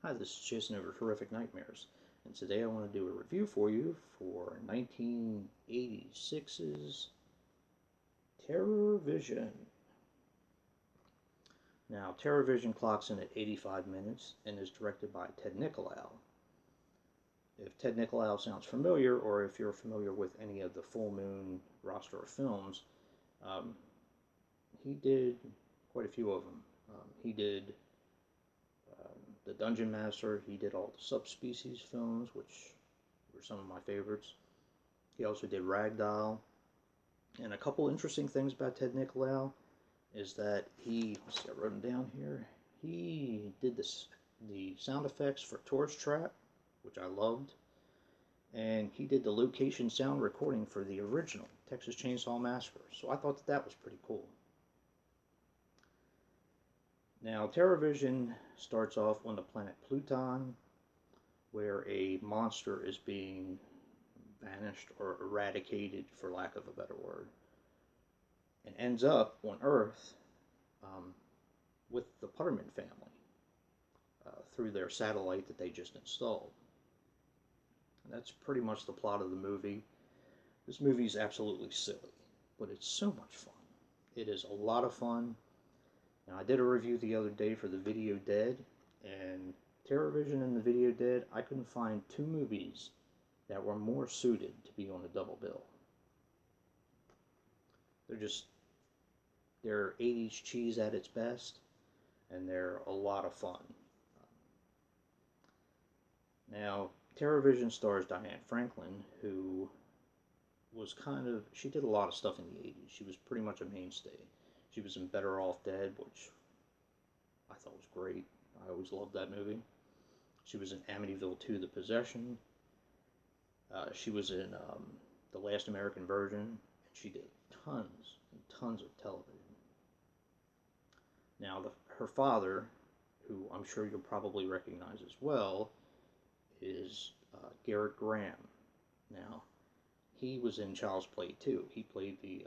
Hi, this is Jason over Horrific Nightmares, and today I want to do a review for you for 1986's Terror Vision. Now, Terror Vision clocks in at 85 minutes and is directed by Ted Nicolau. If Ted Nicolau sounds familiar, or if you're familiar with any of the Full Moon roster of films, um, he did quite a few of them. He did The Dungeon Master. He did all the Subspecies films, which were some of my favorites. He also did Ragdoll. And a couple interesting things about Ted Nicolau is that let's see, I wrote them down here. He did the sound effects for Tourist Trap, which I loved. And he did the location sound recording for the original Texas Chainsaw Massacre. So I thought that was pretty cool. Now, TerrorVision starts off on the planet Pluton, where a monster is being banished or eradicated, for lack of a better word, and ends up on Earth um, with the Putterman family through their satellite that they just installed. And that's pretty much the plot of the movie. This movie is absolutely silly, but it's so much fun. It is a lot of fun. Now, I did a review the other day for The Video Dead, and TerrorVision and The Video Dead, I couldn't find two movies that were more suited to be on a double bill. They're 80s cheese at its best, and they're a lot of fun. Now, TerrorVision stars Diane Franklin, who she did a lot of stuff in the 80s. She was pretty much a mainstay. She was in Better Off Dead, which I thought was great. I always loved that movie. She was in Amityville 2: The Possession. She was in The Last American Virgin, and she did tons and tons of television. Now, her father, who I'm sure you'll probably recognize as well, is Garrett Graham. Now, he was in Child's Play 2. He played the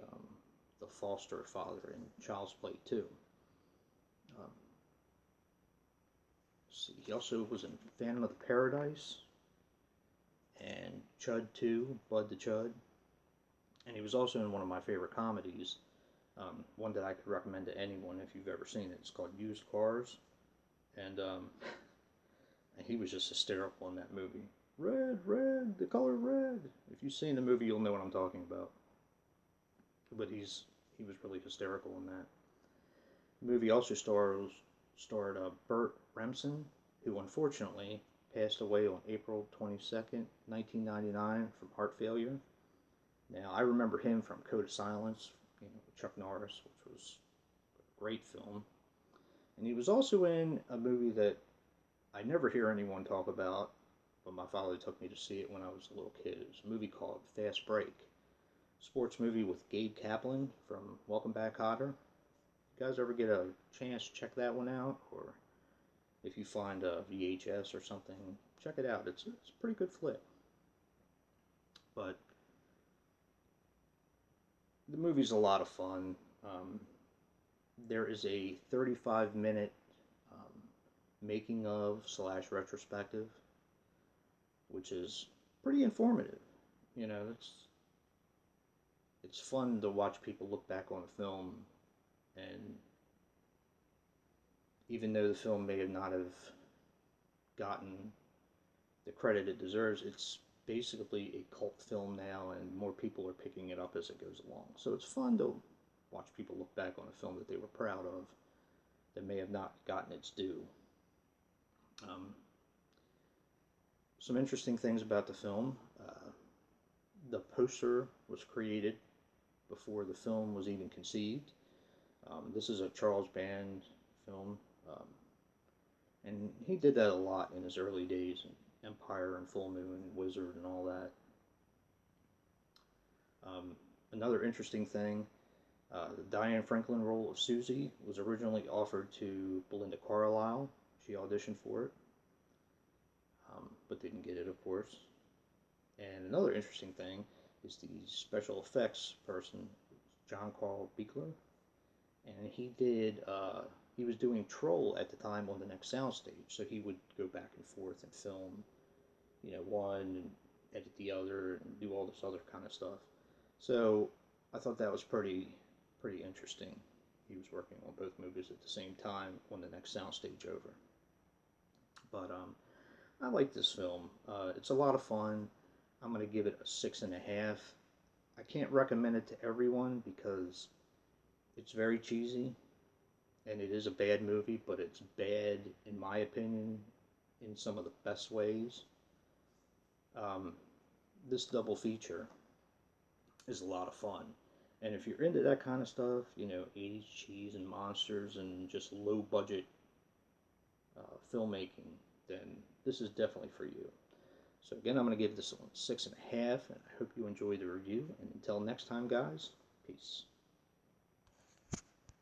foster father in Child's Play 2. See, he also was in Phantom of the Paradise and Chud 2, Bud the Chud. And he was also in one of my favorite comedies, one that I could recommend to anyone if you've ever seen it. It's called Used Cars. And he was just hysterical in that movie. Red, the color red. If you've seen the movie, you'll know what I'm talking about. But he was really hysterical in that. The movie also starred Burt Remsen, who unfortunately passed away on April 22nd, 1999 from heart failure. Now, I remember him from Code of Silence, with Chuck Norris, which was a great film. And he was also in a movie that I never hear anyone talk about, but my father took me to see it when I was a little kid. It was a movie called Fast Break. Sports movie with Gabe Kaplan from Welcome Back, Kotter. If you guys ever get a chance, check that one out, or if you find a VHS or something, check it out. It's a pretty good flick. But the movie's a lot of fun. There is a 35-minute making of / retrospective, which is pretty informative. It's fun to watch people look back on a film, and even though the film may not have gotten the credit it deserves, it's basically a cult film now, and more people are picking it up as it goes along. So it's fun to watch people look back on a film that they were proud of that may have not gotten its due. Some interesting things about the film. The poster was created before the film was even conceived. This is a Charles Band film, and he did that a lot in his early days, in Empire and Full Moon and Wizard and all that. Another interesting thing, the Diane Franklin role of Susie was originally offered to Belinda Carlisle. She auditioned for it, but didn't get it, of course. And another interesting thing is the special effects person, John Carl Buechler, and he did he was doing Troll at the time on the next soundstage, so he would go back and forth and film, one and edit the other and do all this other kind of stuff. So I thought that was pretty interesting. He was working on both movies at the same time on the next soundstage over. But I like this film. It's a lot of fun. I'm gonna give it a 6.5. I can't recommend it to everyone because it's very cheesy and it is a bad movie, but it's bad in my opinion in some of the best ways. Um, this double feature is a lot of fun. And if you're into that kind of stuff, 80s cheese and monsters and just low budget filmmaking, then this is definitely for you. So again, I'm going to give this one 6.5, and I hope you enjoy the review. And until next time, guys, peace.